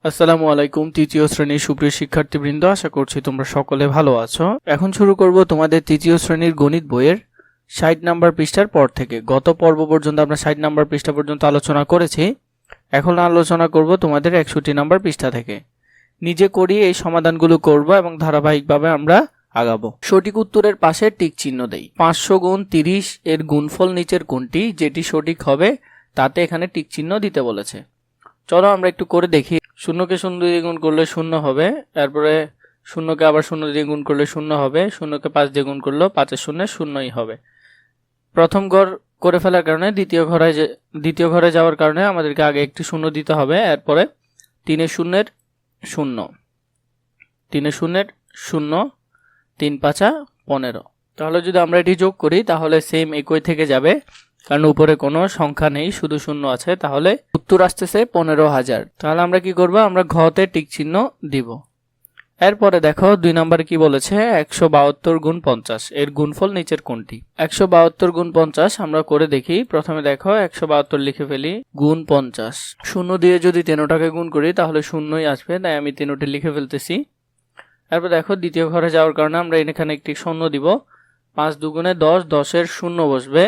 আসসালামু আলাইকুম তৃতীয় শ্রেণীর সুপ্রিয় শিক্ষার্থীবৃন্দ, আশা করছি তোমরা সকলে ভালো আছো। এখন শুরু করব তোমাদের তৃতীয় শ্রেণীর গণিত বইয়ের ৬০ নাম্বার পৃষ্ঠার পর থেকে। গত পর্ব পর্যন্ত আমরা ৬০ নাম্বার পৃষ্ঠা পর্যন্ত আলোচনা করেছি। এখন আলোচনা করব তোমাদের ৬১ নাম্বার পৃষ্ঠা থেকে। নিজে করি এই সমাধানগুলো করব এবং ধারাবাহিকভাবে আমরা আগাবো। সঠিক উত্তরের পাশে টিক চিহ্ন দেই। ৫০০ গুণ ৩০ এর গুণফল নিচের কোনটি? যেটি সঠিক হবে তাতে এখানে টিক চিহ্ন দিতে বলেছে। চলো আমরা একটু করে দেখি। শূন্যকে শূন্য দিয়ে গুণ করলে শূন্য হবে, তারপরে শূন্যকে আবার শূন্য দিয়ে গুণ করলে শূন্য হবে, শূন্যকে ৫ দিয়ে গুণ করলেও ৫-এর শূন্যে শূন্যই হবে। প্রথম ঘর করে ফেলার কারণে দ্বিতীয় ঘরে যাওয়ার কারণে আমাদেরকে আগে একটি শূন্য দিতে হবে। এরপরে ৩-এর শূন্যের শূন্য, ৩-এর শূন্যের শূন্য, ৩-৫ ১৫। তাহলে যদি আমরা এটি যোগ করি তাহলে সেম একই থেকে যাবে, কারণ উপরে কোনো সংখ্যা নেই, শুধু শূন্য আছে। তাহলে উত্তর আসতেছে ১৫,০০০। তাহলে আমরা কি করব? আমরা ঘতে টিক চিহ্ন দিব। এরপরে দেখো ২ নম্বরে কি বলেছে? ১৭২ গুণ ৫০ এর গুণফল নিচের কোনটি? ১৭২ গুণ ৫০ আমরা করে দেখি। প্রথমে দেখো ১৭২ লিখে ফেলি, গুণ ৫০। শূন্য দিয়ে যদি ৩টাকে গুণ করি তাহলে শূন্যই আসবে, তাই আমি ৩টি লিখে ফেলতেছি। এরপর দেখো দ্বিতীয় ঘরে যাওয়ার কারণে আমরা এখানে একটি শূন্য দিব। ৫ দুগুণে ১০, ১০-এর শূন্য বসবে।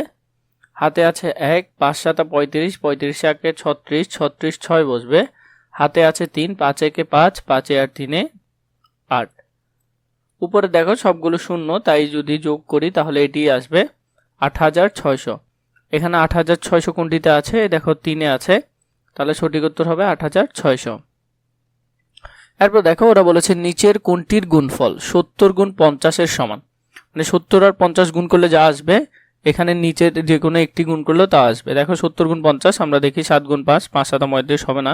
হাতে আছে ১, ৫-৭ ৩৫, ৩৫ একে ৩৬, ৩৬ ৬ বসবে। হাতে আছে ৩, ৫ একে ৫, ৫ আর ৩-এ ৮। উপরে দেখো সবগুলো শূন্য, তাই যদি যোগ করি তাহলে এটি আসবে ৮৬০০। এখানে ৮৬০০ কোনটিতে আছে? দেখো ৩-এ আছে, তাহলে সঠিক উত্তর হবে ৮৬০০। এরপর দেখো ওরা বলেছে নিচের কোনটির গুণফল ৭০ গুণ ৫০-এর সমান। মানে ৭০ আর ৫০ গুণ করলে যা আসবে এখানে নিচের যে কোনো একটি গুণ করলেও তা আসবে। দেখো ৭০ গুণ ৫০, আমরা দেখি ৭ গুণ ৫, ৫-৭ ৩৫ হবে না।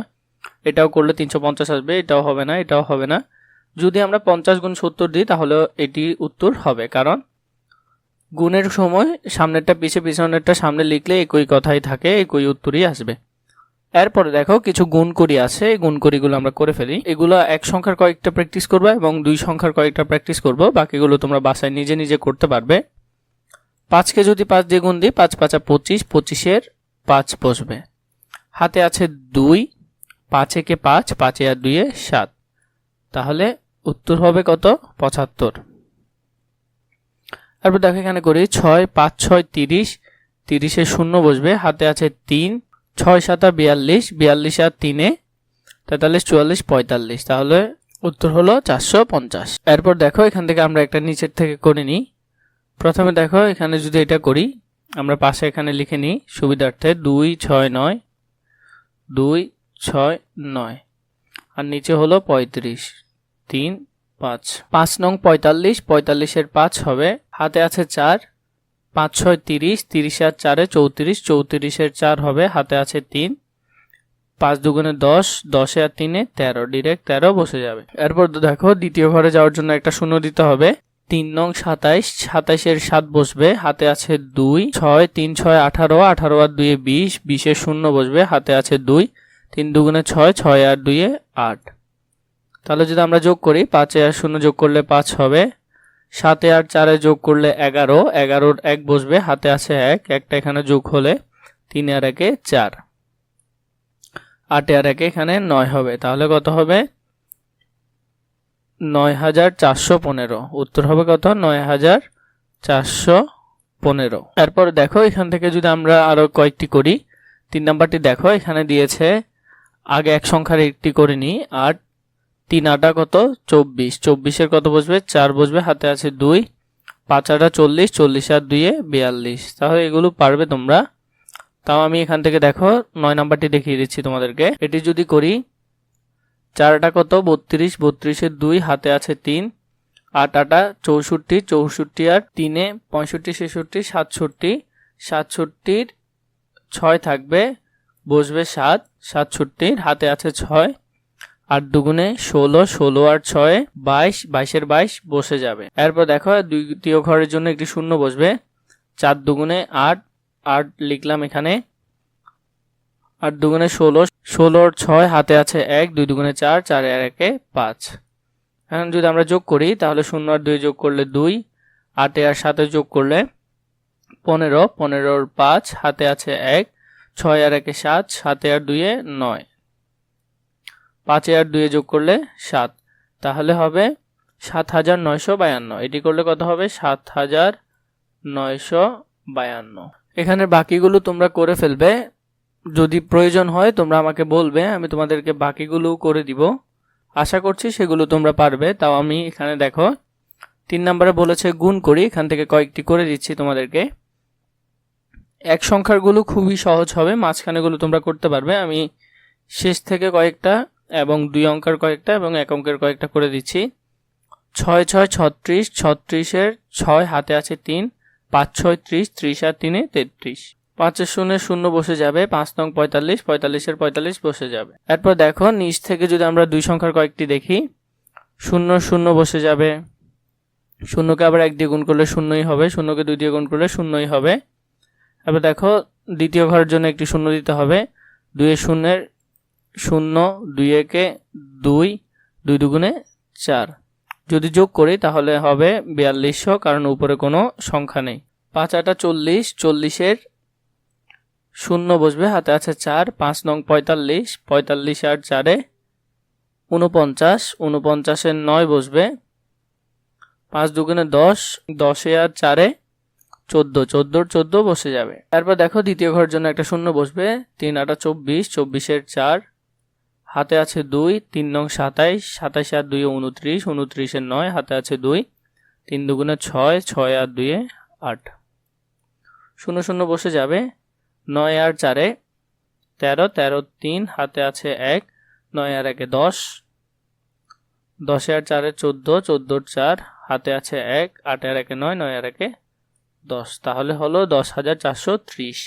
এটাও করলে ৩৫০ আসবে, এটাও হবে না, এটাও হবে না। যদি আমরা ৫০ গুণ ৭০ দিই তাহলে এটি উত্তর হবে, কারণ গুণের সময় সামনেরটা পিছে, পিছনেরটা সামনে লিখলে একই কথাই থাকে, একই উত্তরই আসবে। এরপরে দেখো কিছু গুণকরি আছে, এই গুণকরিগুলো আমরা করে ফেলি। এগুলো এক সংখ্যার কয়েকটা প্র্যাকটিস করবে এবং দুই সংখ্যার কয়েকটা প্র্যাকটিস করবো, বাকিগুলো তোমরা বাসায় নিজে নিজে করতে পারবে। ৫কে যদি ৫ দিয়ে গুণ দিই, ৫-৫ ২৫, ২৫-এর ৫ বসবে। হাতে আছে ২, ৫ একে ৫, ৫ আর ২-এ ৭। তাহলে উত্তর হবে কত? ৭৫। তারপর দেখো এখানে করি ৬, ৫, ৬ ৩০, ৩০-এর শূন্য বসবে। হাতে আছে ৩, ৬-৭ ৪২, ৪২ আর ৩-এ ৪৩, ৪৪, ৪৫। তাহলে উত্তর হলো ৪৫০। এরপর দেখো এখান থেকে আমরা একটা নিচের থেকে করে নিই। প্রথমে দেখো এখানে যদি এটা করি, আমরা পাশে এখানে লিখে নিই সুবিধার্থে, ২, ৬, ৯, ২, ৬, ৯, আর নিচে হলো ৩৫, ৩, ৫। ৫ নং ৪৫, ৪৫-এর ৫ হবে। হাতে আছে ৪, ৫, ৬ ৩০, ৩০ আর ৪-এ ৩৪, ৩৪-এর ৪ হবে। হাতে আছে ৩, ৫ দুগুণে ১০, ১০ আর ৩-এ ১৩, ডিরেক্ট ১৩ বসে যাবে। এরপর দেখো দ্বিতীয় ঘরে যাওয়ার জন্য একটা শূন্য দিতে হবে। ৩ নং ২৭, ২৭-এর ৭ বসবে। হাতে আছে ২, ৬, ৩, ৬ ১৮, ১৮ আর ২-এ ২০, ২০-এর শূন্য বসবে। হাতে আছে ২, ৩ দুগুণে ৬, ৬ আর ২-এ ৮। তাহলে যদি আমরা যোগ করি, ৫ আর ০ যোগ করলে ৫ হবে। ৭ আর ৪-এ যোগ করলে ১১, ১১-র ১ বসবে। হাতে আছে ১, একটা এখানে যোগ হলে ৩ আর ১-এ ৪, ৮ আর ১-এ এখানে ৯ হবে। তাহলে কত হবে? ৯,৪১৫। উত্তর হবে কত? ৯,৪১৫। এরপর দেখো এখান থেকে যদি আমরা আরো কয়েকটি করি। ৩ নাম্বারটি দেখো এখানে দিয়েছে, আগে এক সংখ্যার একটি করে নিই। ৮, ৩ ৮ কত? ২৪, ২৪-এর কত বসবে? ৪ বসবে। হাতে আছে ২, ৫ ৮ ৪০, ৪০ আর ২-এ ৪২। তাহলে এগুলো পারবে তোমরা। তাও আমি এখান থেকে দেখো ৯ নাম্বারটি দেখিয়ে দিচ্ছি তোমাদেরকে। এটি যদি করি, ৪ ৮ কত? ৩২, ৩২-এর ২, হাতে আছে ৩, ৮ ৮ ৬৪, ৬৪ আর ৩-এ ৬৫, ৬৬, ৬৭, ৬৭-র ৬ থাকবে, বসবে ৭, ৬৭-র হাতে আছে ৬, ৮ দুগুণে ১৬, ১৬ আর ৬-এ ২২, ২২-এর ২২ বসে যাবে। এরপর দেখো দ্বিতীয় ঘরের জন্য একটি শূন্য বসবে। ৪ দুগুণে ৮, ৮ লিখলাম এখানে, ৮ দুগুণে ১৬, ১৬-র ৬, হাতে আছে ১, ২ দুগুণে ৪, ৪ আর ১-এ ৫। এখন যদি আমরা যোগ করি তাহলে ০ আর ২ যোগ করলে ২, ৮ আর ৭ যোগ করলে ১৫, ১৫-র ৫, হাতে আছে ১, ৬ আর ১-এ ৭, ৭ আর ২-এ ৯, 5 আর 2 যোগ করলে 7, তাহলে হবে 7952। এটি করলে কত হবে? 7952। এখানে বাকিগুলো তোমরা করে ফেলবে, যদি প্রয়োজন হয় তোমরা আমাকে বলবে, আমি তোমাদেরকে বাকিগুলো করে দিব। আশা করছি সেগুলো তোমরা পারবে। তাও আমি এখানে দেখো 3 নম্বরে বলেছে গুণ করি, এখান থেকে কয়েকটি করে দিচ্ছি তোমাদেরকে। এক সংখ্যারগুলো খুবই সহজ হবে, মাঝখানেগুলো তোমরা করতে পারবে। আমি শেষ থেকে কয়েকটা এবং 2 অঙ্কের কয়েকটা এবং 1 অঙ্কের কয়েকটা করে দিচ্ছি। 6 6 36, 36-এর 6 হাতে আছে 3, 5 6 30, 30 আর 3 33। 5-এর শূন্যে 0 বসে যাবে, 5 নং 45, 45-এর 45 বসে যাবে। এরপর দেখো নিচ থেকে যদি আমরা 2 সংখ্যার কয়েকটি দেখি, 0 0 বসে যাবে, 0কে আবার 1 দিয়ে গুণ করলে 0ই হবে, 0কে 2 দিয়ে গুণ করলে 0ই হবে। এবার দেখো দ্বিতীয় ঘরের জন্য একটি 0 দিতে হবে, 2 এর শূন্যের 0, 2 একে 2, 2 দুগুণে 4। যদি যোগ করি তাহলে হবে 4200, কারণ উপরে কোনো সংখ্যা নেই। 5 8 40, 40-এর 0 বসবে, হাতে আছে 4, 5 নং 45, 45 আর 4-এ 49, 49-এর 9 বসবে, 5 দুগুণে 10, 10-এ আর 4-এ 14, 14-এর 14 বসে যাবে। তারপর দেখো দ্বিতীয় ঘরের জন্য একটা 0 বসবে, 3 8 24, 24-এর 4, হাতে আছে 2, 3 নং 27, 27 আর 2 29, 29-এর 9, হাতে আছে 2, 3 দুগুণে 6, 6 আর 2 8, 0 0 বসে যাবে। 9 আর 4-এ 13, 13 3, হাতে আছে 1, 9 আর 1-এ 10, 10 আর 4-এ 14, 14-এর 4, হাতে আছে 1, 8 আর 1-এ 9, 9 আর 1-এ 10, তাহলে হলো 10,430।